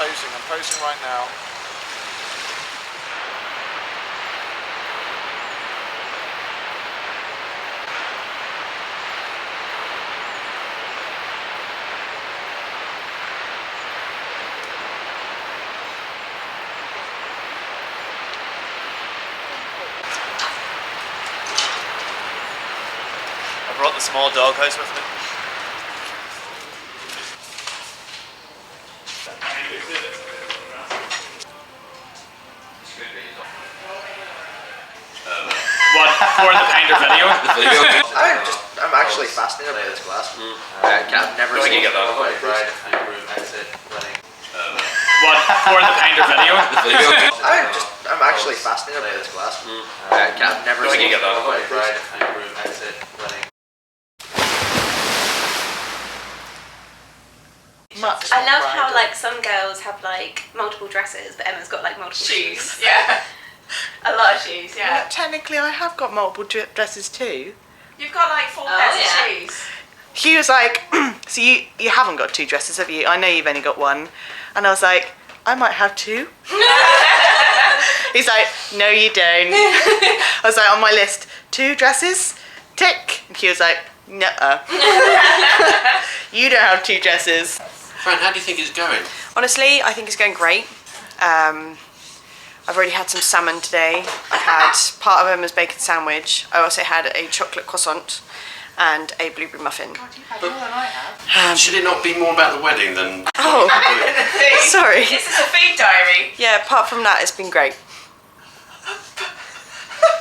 I'm posing right now. I brought the small doghouse with me. What, for the Painter video? I'm actually fascinated by this class. I've never seen it. What, for the Painter video? I'm actually fascinated by this class. I've never seen it. I love how like some girls have like multiple dresses, but Emma's got like multiple shoes. Yeah. A lot of shoes, yeah. Well, technically, I have got multiple dresses too. You've got like 4 pairs of shoes. Hugh was like, so you haven't got 2 dresses, have you? I know you've only got 1. And I was like, I might have 2. He's like, no you don't. I was like, on my list, 2 dresses, tick. And Hugh was like, nuh-uh. You don't have 2 dresses. Fran, how do you think it's going? Honestly, I think it's going great. I've already had some salmon today. I've had part of Emma's bacon sandwich. I also had a chocolate croissant and a blueberry muffin. God, you've had more than I have. Should it not be more about the wedding than... Oh, sorry. This is a food diary. Yeah, apart from that, it's been great.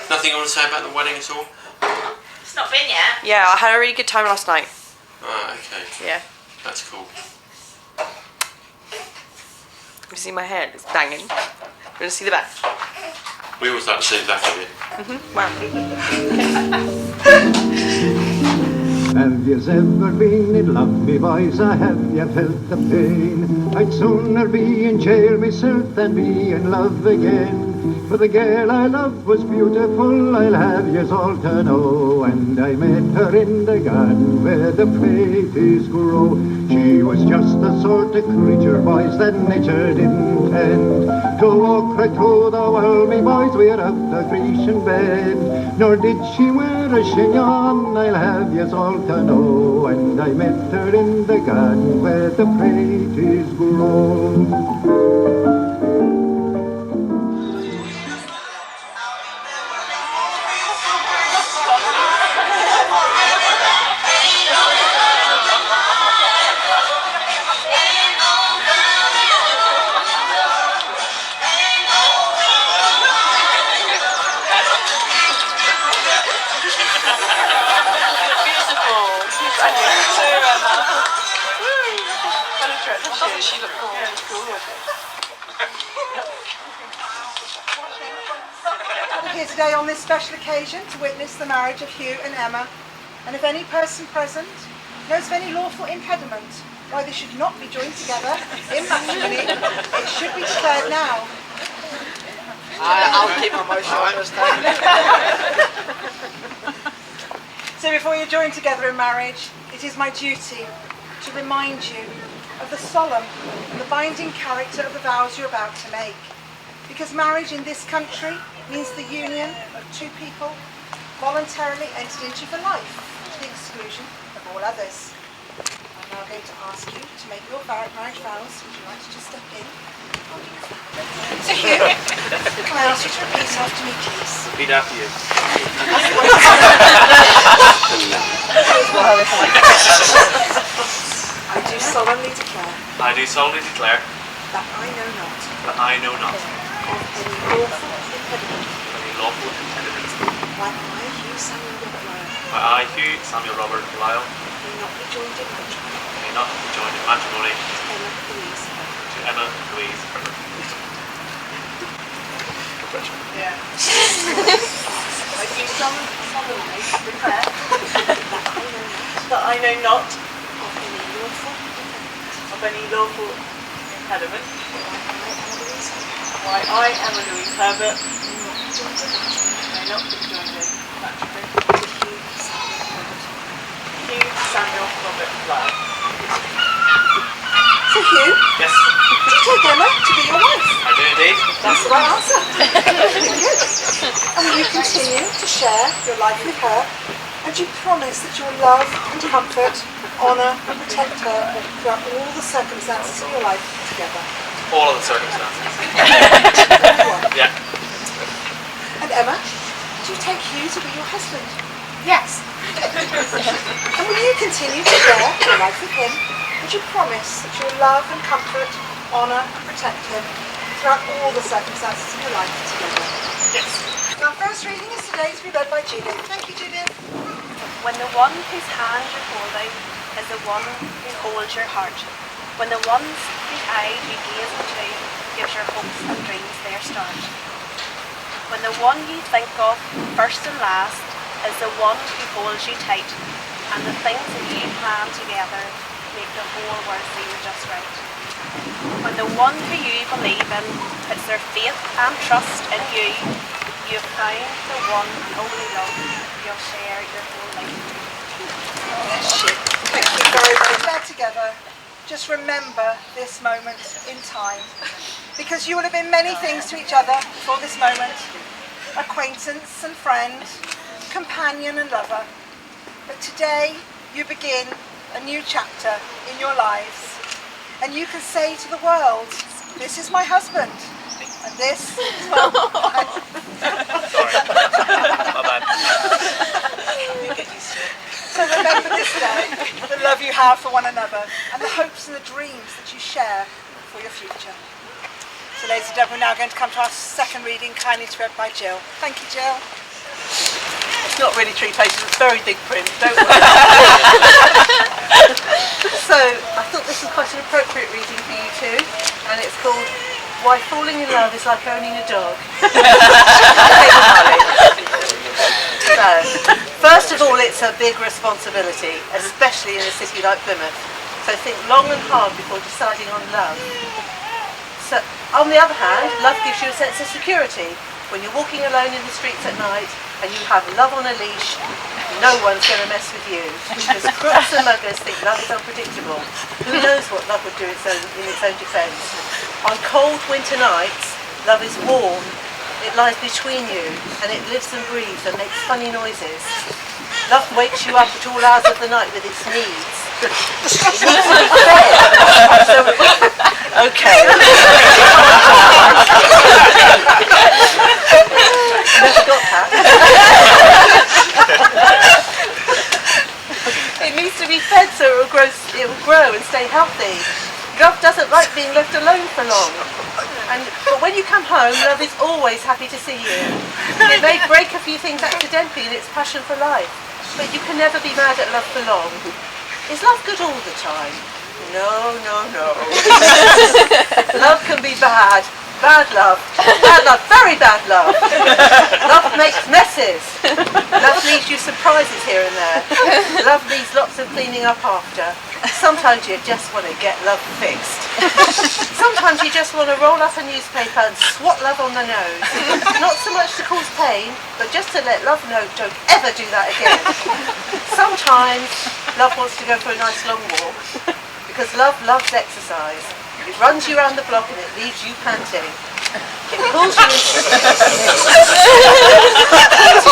Nothing you want to say about the wedding at all? It's not been yet. Yeah, I had a really good time last night. Ah, okay. Yeah. That's cool. You see my hair? It's banging. You want to see the back? We always like to see the back of it. Wow. Have yous ever been in love, me boys, or have you felt the pain? I'd sooner be in jail myself than be in love again. For the girl I loved was beautiful, I'll have yous all to know. And I met her in the garden where the praties grow. She was just the sort of creature, boys, that nature didn't intend to walk right through the world, me boys, without a Grecian bed. Nor did she wear a chignon, I'll have yous all to know. And I met her in the garden where the praties grow. I'm here today on this special occasion to witness the marriage of Hugh and Emma, and if any person present knows of any lawful impediment why they should not be joined together in matrimony, it should be declared now. I'll keep my motion on this time. So before you're joined together in marriage, it is my duty to remind you of the solemn and the binding character of the vows you're about to make. Because marriage in this country means the union of 2 people voluntarily entered into for life, to the exclusion of all others. I'm now going to ask you to make your marriage vows. Would you like to just step in? So Hugh, can I ask you to repeat after me, please? Repeat after you. I do solemnly declare I do solemnly declare that I know not that I know not of any lawful impediment why why Hugh Samuel Robert Lyle I, Hugh Samuel Robert Lyle, may not be joined in matrimony may not be joined in matrimony to Emma Louise Herbert. Yeah. I do solemnly declare that I know not of any lawful impediment why I, Emma Louise Herbert, may not be joined in matrimony Hugh Samuel Robert Lyle. So Hugh, Yes. could you take Emma indeed. That's the right answer. Very good. And will you continue to share your life with her? And do you promise that you will love and comfort, honour and protect her throughout all the circumstances of your life together? All of the circumstances. Yeah. And Emma, do you take Hugh to be your husband? Yes. And will you continue to share your life with him? Would you promise that you will love and comfort, honour and protect him throughout all the circumstances of your life together? Yes. Our first reading is today to be read by Judith. Thank you, Judith. When the one whose hand you're holding is the one who holds your heart. When the ones whose eyes you gaze into gives your hopes and dreams their start. When the one you think of first and last is the one who holds you tight, and the things that you plan together make the whole world feel just right. When the one who you believe in puts their faith and trust in you, you have found the one and only love you'll share your whole life. Thank you very much. There together, just remember this moment in time, because you will have been many things to each other before this moment: acquaintance and friend, companion and lover. But today you begin a new chapter in your lives, and you can say to the world, "This is my husband, and this is my..." Sorry. My bad. So remember this day, the love you have for one another, and the hopes and the dreams that you share for your future. So ladies and gentlemen, we're now going to come to our second reading, kindly read by Jill. Thank you, Jill. It's not really 3 pages, it's very big print, don't worry. So, I thought this was quite an appropriate reading for you too, and it's called Why Falling in Love is Like Owning a Dog. So, first of all, it's a big responsibility, especially in a city like Plymouth. So think long and hard before deciding on love. So, on the other hand, love gives you a sense of security. When you're walking alone in the streets at night and you have love on a leash, no one's going to mess with you. Because crooks and muggers think love is unpredictable. Who knows what love would do in its own defence? On cold winter nights, love is warm. It lies between you and it lives and breathes and makes funny noises. Love wakes you up at all hours of the night with its needs. It needs to be fed. So, okay. Never got that. It needs to be fed so it will grow and stay healthy. Love doesn't like being left alone for long. But when you come home, love is always happy to see you. It may break a few things accidentally in its passion for life, but you can never be mad at love for long. Is love good all the time? No, no, no. Love can be bad. Bad love, very bad love. Love makes messes. Love leaves you surprises here and there. Love needs lots of cleaning up after. Sometimes you just want to get love fixed. Sometimes you just want to roll up a newspaper and swat love on the nose. Not so much to cause pain, but just to let love know don't ever do that again. Sometimes love wants to go for a nice long walk, because love loves exercise. It runs you around the block and it leaves you panting. It pulls you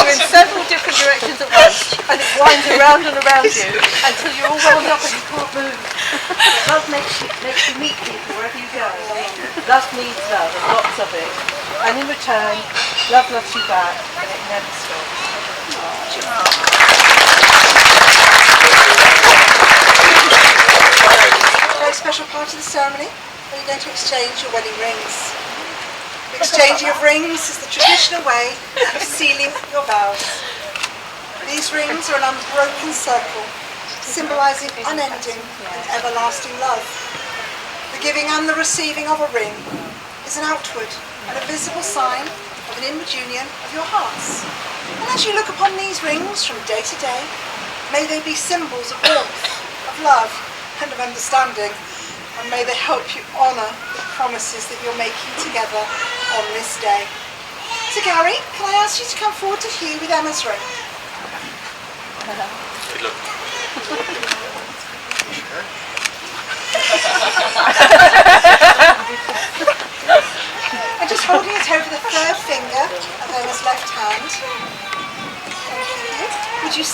in several different directions at once, and it winds around and around you until you're all wound up and you can't move. Love makes you meet people wherever you go. Love needs love, and lots of it. And in return, love loves you back, and it never stops. Very special part of the ceremony where you're going to exchange your wedding rings. The exchanging of rings is the traditional way of sealing your vows. These rings are an unbroken circle, symbolising unending and everlasting love. The giving and the receiving of a ring is an outward and a visible sign of an inward union of your hearts. And as you look upon these rings from day to day, may they be symbols of warmth, of love, and of understanding, and may they help you honour the promises that you're making together on this day. So Gary, can I ask you to come forward to Hugh with Emma's ring? Good luck.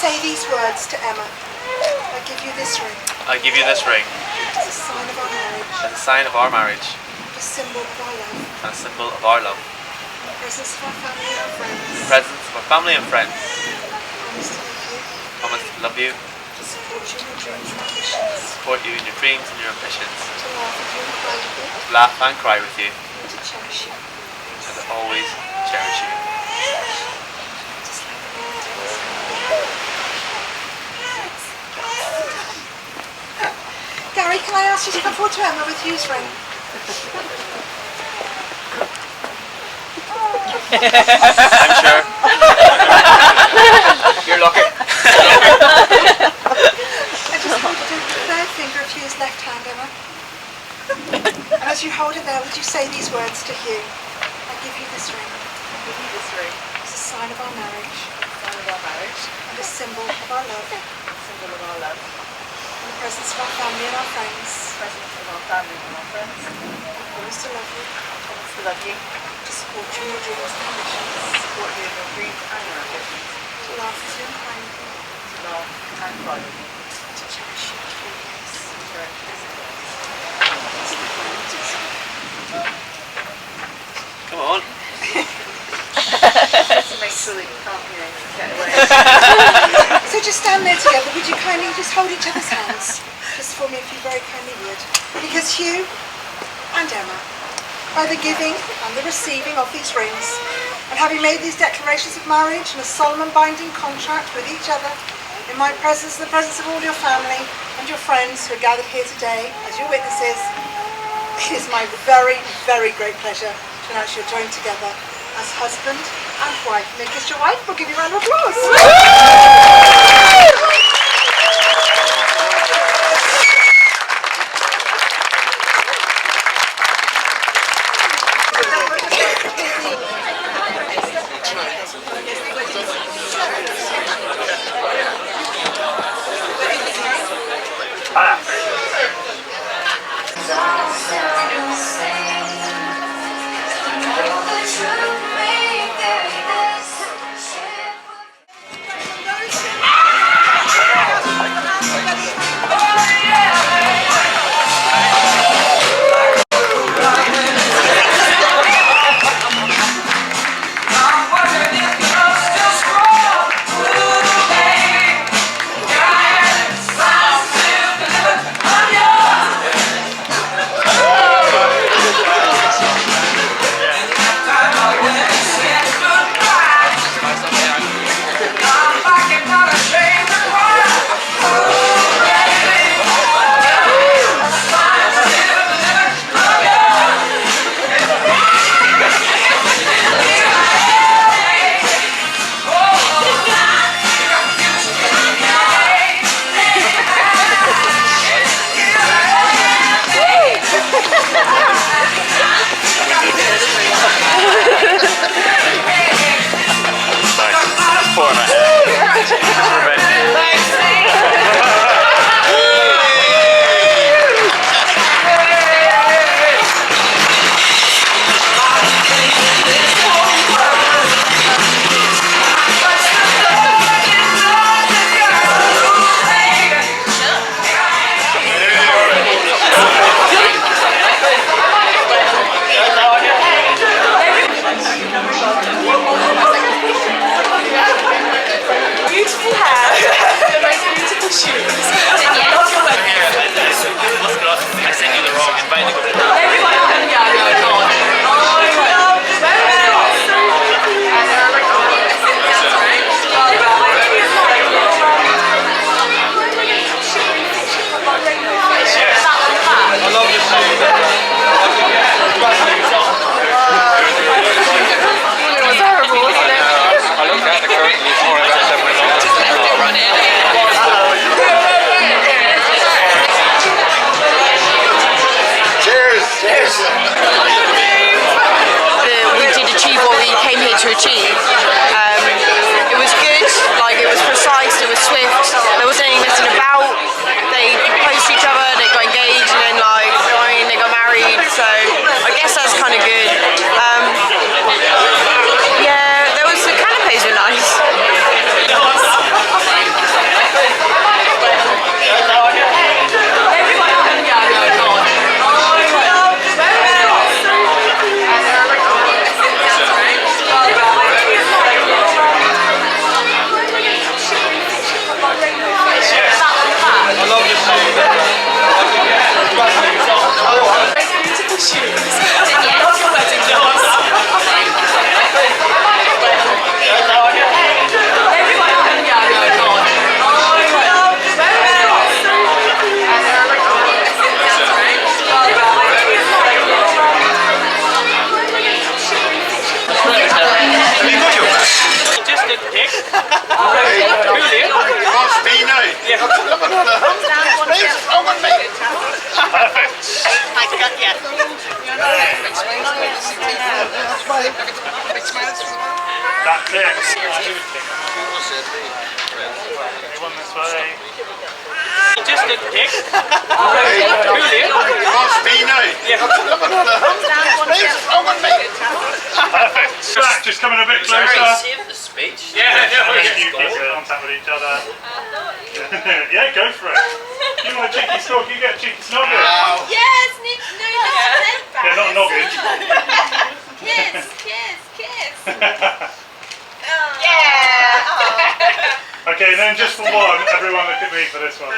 say these words to Emma. I give you this ring I give you this ring as a sign of our marriage, as a sign of our marriage a symbol of our love, and a symbol of our love. in the presence of our family and our friends. In the presence of our family and friends. Promise to love you, Promise to love you, to support you in your dreams and ambitions, support you in your dreams and your ambitions, to laugh with you and cry with you, to laugh and cry with you, and to cherish you. and to always cherish you. Just like the Lord tells. Gary, can I ask you to come forward to Emma with Hugh's ring? I'm sure. You're lucky. I just want you to take the third finger of Hugh's left hand, Emma. And as you hold it there, would you say these words to Hugh? I give you this ring. I give you this ring, It's a sign of our marriage sign of our marriage, and a symbol of our love. symbol of our love, In the presence of our family and our friends, presence of our family and our friends. I promise to love you, I promise to love you, to support you in your dreams and ambitions, support you in your dreams and your ambitions, to laugh with you and cry with you, to laugh and cry with you, and to cherish you through years. to cherish this day. Come on. To make sure that you can't, get away. So just stand there together. Would you kindly just hold each other's hands? Just for me, if you very kindly would. Because Hugh and Emma, by the giving and the receiving of these rings, and having made these declarations of marriage and a solemn and binding contract with each other, in my presence and the presence of all your family and your friends who are gathered here today as your witnesses, it is my very, very great pleasure to announce you're joined together as husband and wife. May kiss your wife. We'll give you a round of applause. We did achieve what we came here to achieve. It was good, like it was precise, it was swift, there wasn't any messing about. They proposed to each other, they got engaged, and then they got married, so I guess that's kind of good. Yeah, the canapes were nice. That's it. Anyone this way? Just a dick. Perfect. Back, just coming a bit closer. Save the speech. Yeah, you keep in contact with each other. Yeah, go for it. You want a cheeky snog, you get a cheeky snog. Yes, Nick, no, Yeah, not noggin. Kiss, kiss, kiss. Okay, then just for one, everyone look at me for this one.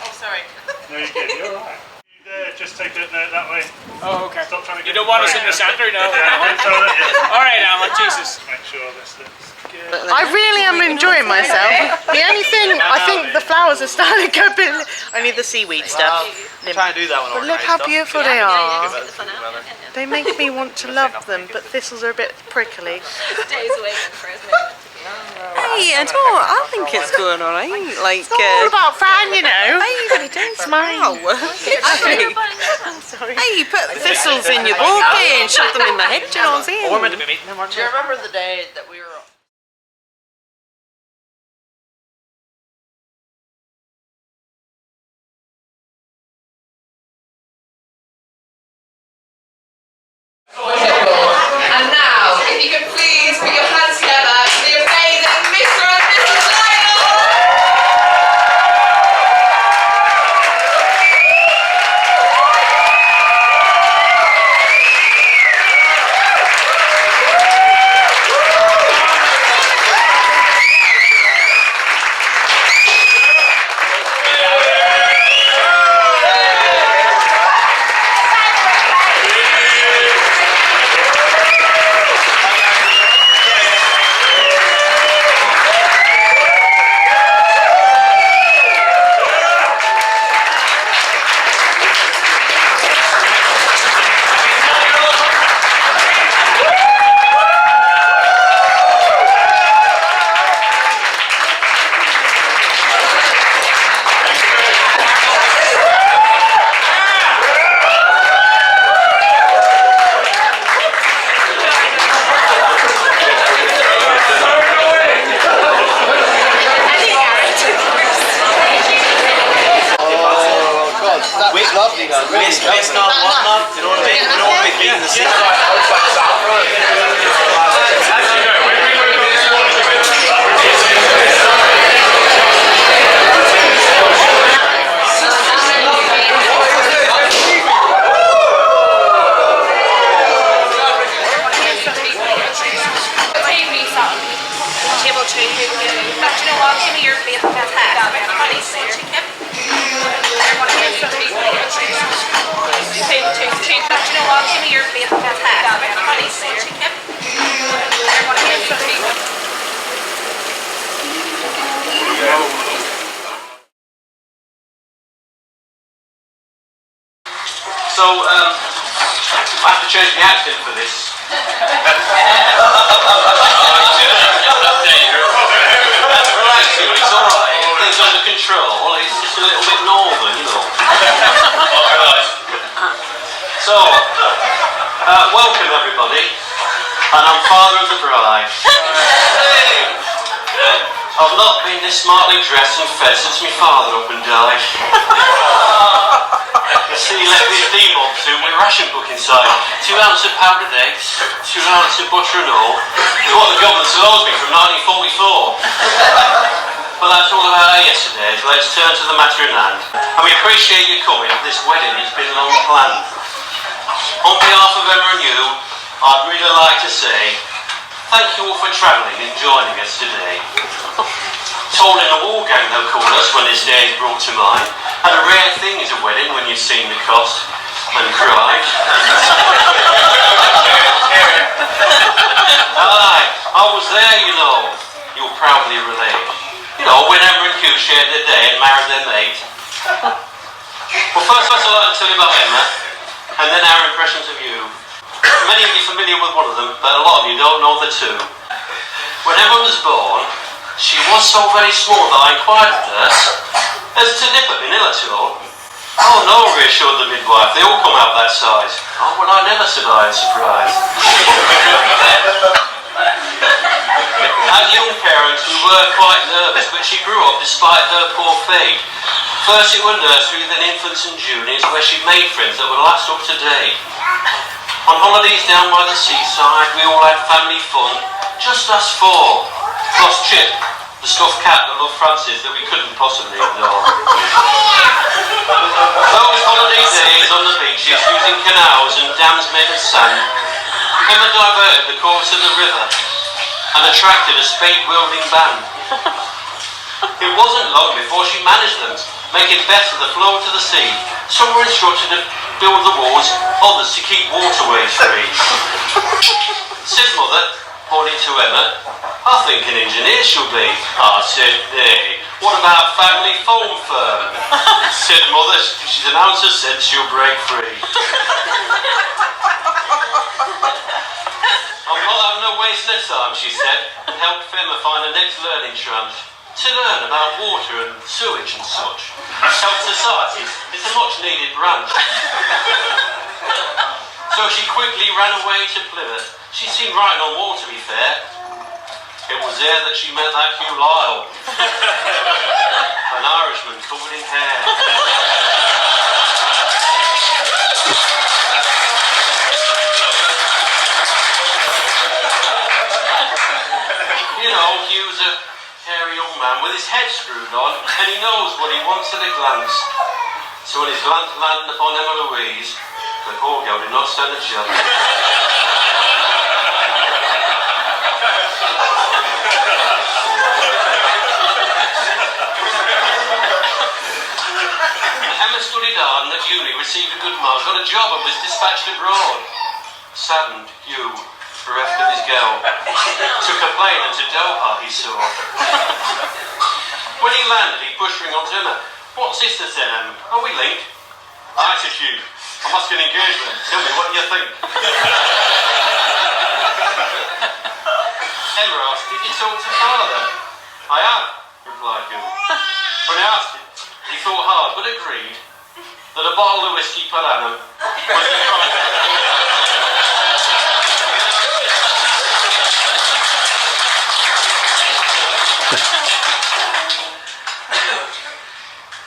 Oh, sorry. No, you're good, you're alright. You there, just take it that way. Oh, okay. Stop trying to You get don't want us in the centre, no? Alright, Alan, Jesus. Make sure this looks good. I really am enjoying myself. The only thing, I think the flowers are starting to go a bit... Only the seaweed stuff. I'm trying to do that one. But look how beautiful they are. Get the fun out. They make me want to love them, but thistles are a bit prickly. Days waiting for his moment. Hey, I think it's going alright. Like, it's all about fun, you know. Hey, smile. Sorry. Hey, you put thistles in your bouquet and shove them in my head, do you know what I'm saying? We're meant to be meeting them, aren't we? Do you remember the day that we were... And now, if you could please put your hands together for the amazing Mr. and Mrs. Lyle! It's not one love, you know what I mean? We don't want to be beating the same. Table two. But you know what? Give me your plate of chicken. Table two. But you know what? Give me your plate of chicken. So, I have to change the accent for this. It's alright, things under control, it's just a little bit northern, you know. So, welcome everybody, and I'm father of the bride. I've not been this smartly dressed and fed since my father up and died. You see, he left this deal to with ration book inside. 2 ounces of powdered eggs, 2 ounces of butter and all. It's what the government owes me from 1944. Well, that's all about our yesterday, so let's turn to the matter in hand. And we appreciate you coming. This wedding has been long planned. On behalf of Emma and you, I'd really like to say thank you all for travelling and joining us today. Told in a war gang they'll call us when this day is brought to mind. And a rare thing is a wedding when you've seen the cost and cried. Aye, I was there, you know. You'll proudly relate. You know, when Emma and Hugh shared their day and married their mate. Well, first I'd like to tell you about Emma, and then our impressions of you. Many of you are familiar with one of them, but a lot of you don't know the two. When Emma was born, she was so very small that I inquired of her, has to nip have been ill at all? Oh no, reassured the midwife, they all come out that size. Oh Oh, well, I never survived surprise. As young parents, we were quite nervous, but she grew up despite her poor fate. First it were nursery, then infants and juniors, where she made friends that would last up to date. On holidays down by the seaside, we all had family fun, just us four. Plus Chip, the stuffed cat that loved Francis that we couldn't possibly ignore. Those holiday days on the beaches, using canals and dams made of sand, Emma diverted the course of the river and attracted a spade-wielding band. It wasn't long before she managed them, making best of the flow to the sea. Some were instructed to build the walls, others to keep waterways free. Said Mother, pointing to Emma, I think an engineer she'll be. I said, nay, what about family foam firm? Said Mother, she's an ounce of sense, she'll break free. I'm not having a waste of time, she said, and helped Emma find the next learning tranche. To learn about water and sewage and such. Health societies is a much needed branch. So she quickly ran away to Plymouth. She'd seen writing on wall, to be fair. It was there that she met that Hugh Lyle. An Irishman covered in hair. You know, Hugh's a hairy young man with his head screwed on, and he knows what he wants at a glance. So when his glance landed upon Emma Louise, the poor girl did not stand a chance. Emma studied hard and at uni received a good mark, got a job and was dispatched abroad. Saddened, Hugh bereft of his girl, took a plane into Doha, he saw. When he landed, he pushed ring onto Emma. What's this, said Em? Are we linked? I said, Hugh, I'm asking engagement. Tell me, what do you think? Emma asked, did you talk to father? I have, replied Hugh. When I asked him, he thought hard, but agreed that a bottle of whiskey per annum was the price.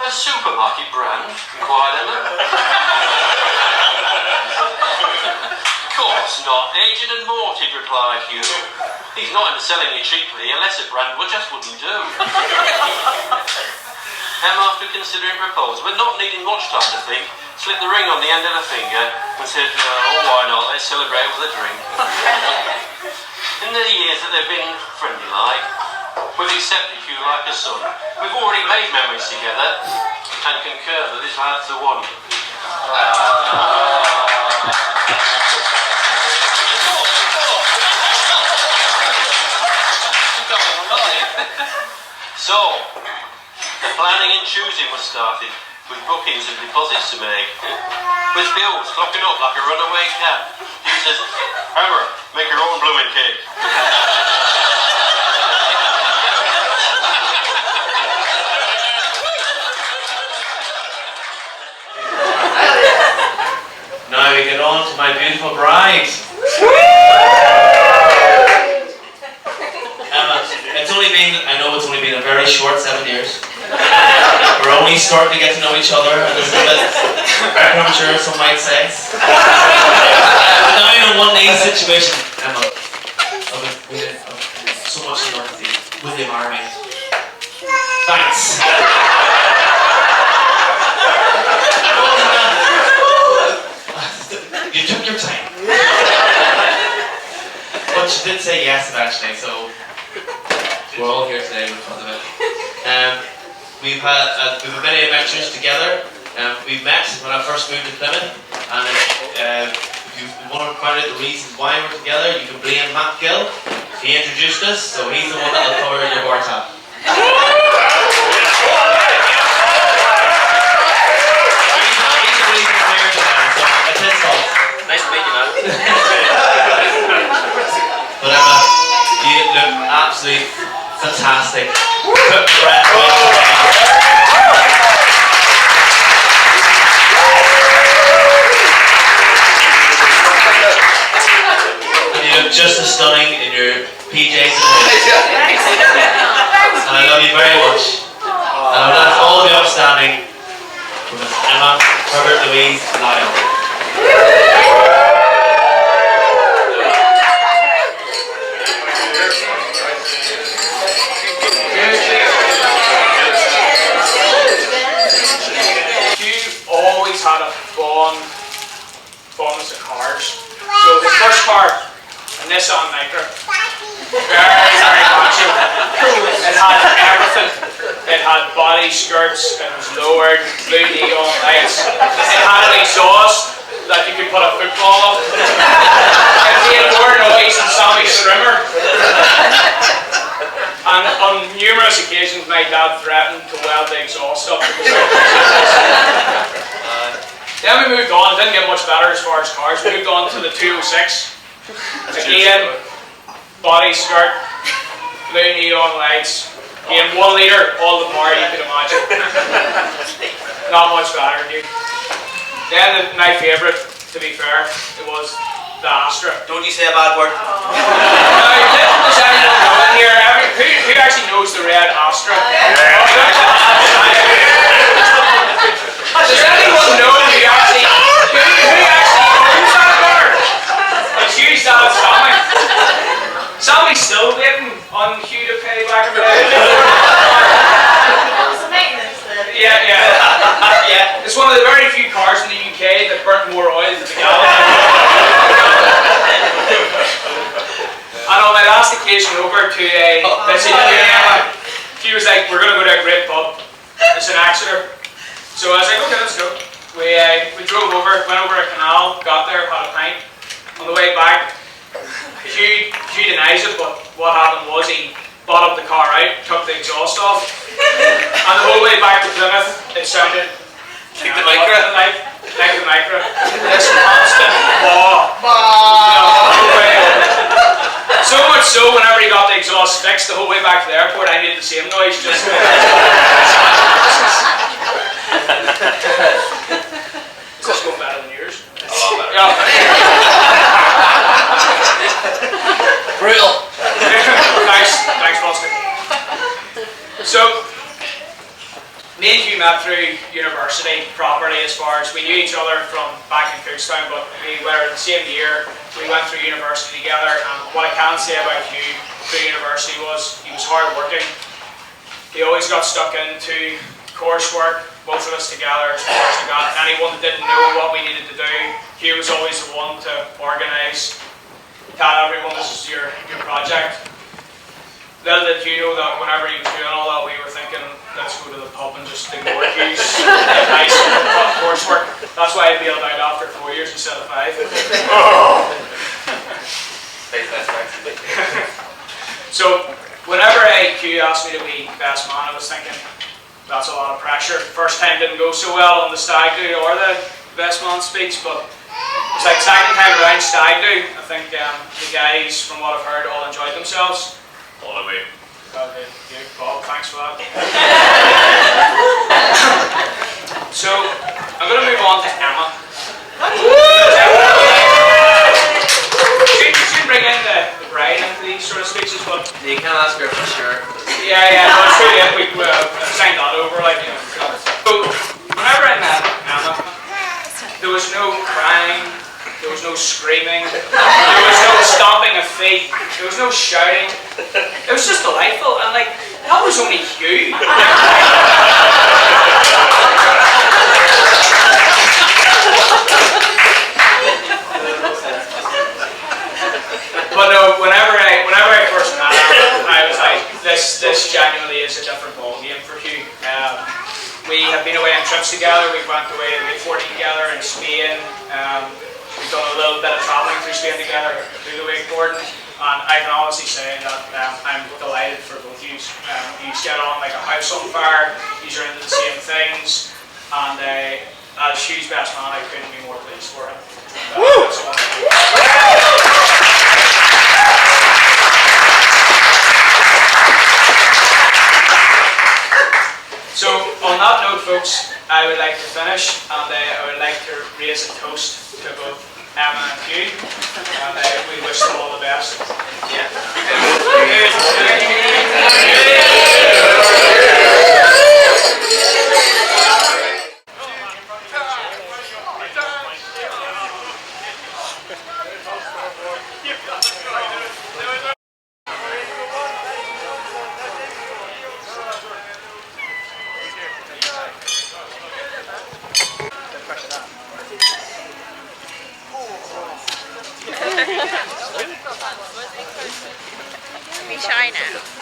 A supermarket brand, inquired Emma. Of course not, aged and morted, replied Hugh. He's not into selling you cheaply unless a brand just wouldn't do. Emma, after considering proposal, but not needing much time to think, slipped the ring on the end of her finger and said, oh, why not, let's celebrate with a drink. In the years that they've been friendly-like, we've accepted Hugh like a son. We've already made memories together and concur that this lad's the one. So, the planning and choosing was started, with bookings and deposits to make, with bills clocking up like a runaway cat. He says, Emma, make your own blooming cake. Now we get on to my beautiful bride. Emma, I know it's only been a very short 7 years. We're only starting to get to know each other, and this is a bit premature, some might say. But now in a 1-8 situation, Emma, of so much sympathy with the environment. Thanks. You took your time. But she did say yes eventually, so we're all here today because of it. We've had many adventures together. We met when I first moved to Plymouth, and if you want to find out the reasons why we're together, you can blame Matt Gill. He introduced us, so he's the one that'll cover your bar tab. He's the reason we're here today, so it's his fault. Nice to meet you, man. But Emma, you look absolutely fantastic. Took the breath away from me. PJs and hoods. And I love you very much. And I would like all the upstanding from Miss Emma, Herbert, Louise, Lyle. Hugh always had a fondness of cars. So his first car, a Nissan Micra, very macho. It had everything. It had body skirts, it was lowered, blue neon lights. It had an exhaust that you could put a football up. It made more noise than Sammy Strimmer. And on numerous occasions my dad threatened to weld the exhaust up. Then we moved on, didn't get much better as far as cars. We moved on to the 206. Again, body skirt, blue neon lights. Again, 1 litre, all the power you could imagine. Not much better, dude. Then my favourite, to be fair, it was the Astra. Don't you say a bad word. Does anyone know in here? Who actually knows the red Astra? Does anyone know who actually owns that car? It's Hugh's dad, Sammy. Sammy's still waiting on Hugh to pay back a bit. Yeah. It's one of the very few cars in the UK that burnt more oil than the gallon. And on my last occasion over to Emma, Hugh was like, we're going to go to a great pub. It's in Exeter. So I was like, okay, let's go. We drove over, went over a canal, got there, had a pint. On the way back, Hugh denies it, but what happened was he bought up the car out, took the exhaust off, and the whole way back to Plymouth, it sounded like the Micra. Like the Micra. This constant so much so, whenever he got the exhaust fixed, the whole way back to the airport, I made the same noise. Just it's just going better than yours. Yeah. Brutal. Thanks, Foster. So, me and Hugh met through university properly, as far as we knew each other from back in Cookstown, but we were in the same year. We went through university together, and what I can say about Hugh through university was he was hard working. He always got stuck into coursework, both of us together, as far as we got. Anyone that didn't know what we needed to do, Hugh was always the one to organise, tell everyone this is your project. Little did you know that whenever he was doing all that, we were thinking, let's go to the pub and just ignore Hugh's nice coursework. That's why I bailed out after 4 years instead of 5. So, whenever Hugh asked me to be best man, I was thinking, that's a lot of pressure. First time didn't go so well on the stag do or the best man speech, but it's like second time around stag do. I think the guys, from what I've heard, all enjoyed themselves. All the way. Bob, thanks for that. So, I'm going to move on to Emma. She bring in the bride into these sort of speeches, but You can't ask her for sure. yeah, no, it's true. Yeah, we signed that over, like, you know. So, whenever I met Emma, there was no crying, there was no screaming, there was no stomping of feet, there was no shouting. It was just delightful, and like, that was only Hugh. But no, whenever I first met her, I was like, this genuinely is a different ball game for Hugh. We have been away on trips together. We went away to the 40 together in Spain. We've done a little bit of travelling through Spain together, through the wakeboarding, and I can honestly say that I'm delighted for both of you. You get on like a house on fire. You're into the same things, and as Hugh's best man, I couldn't be more pleased for him. That's all I do. So, on that note, folks, I would like to finish, and I would like to raise a toast to both Emma and Hugh, and we wish them all the best. Be shy now.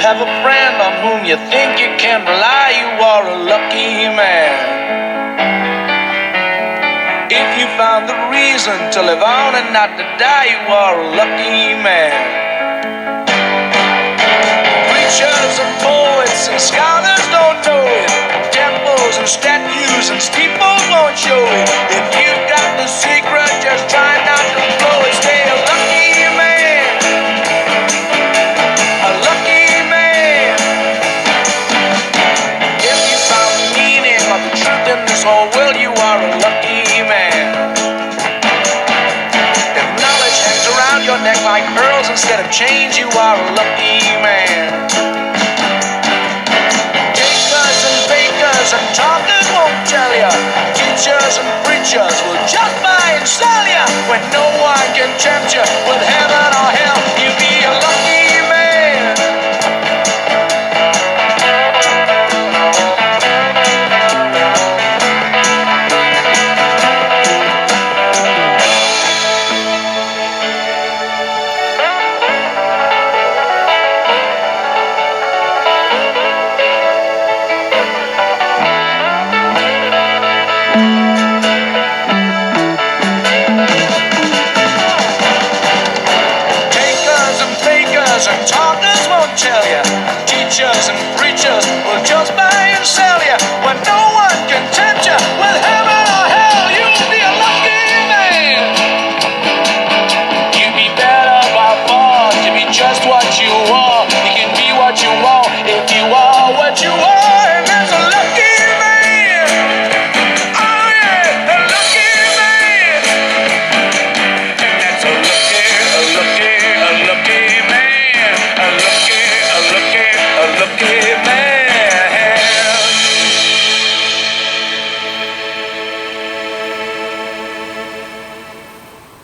have a friend on whom you think you can rely, you are a lucky man. If you found the reason to live on and not to die, you are a lucky man. Preachers and poets and scholars don't know it. Temples and statues and steeples won't show it. If you've got the secret, just try not to blow it. Stay a lucky man. A lucky man. If you found the meaning of the truth in this whole world, you are a lucky man. If knowledge hangs around your neck like pearls instead of chains, you are a lucky man. Takers and fakers and talkers won't tell you. Teachers and preachers will just buy and sell you when no one can tempt you with heaven or hell.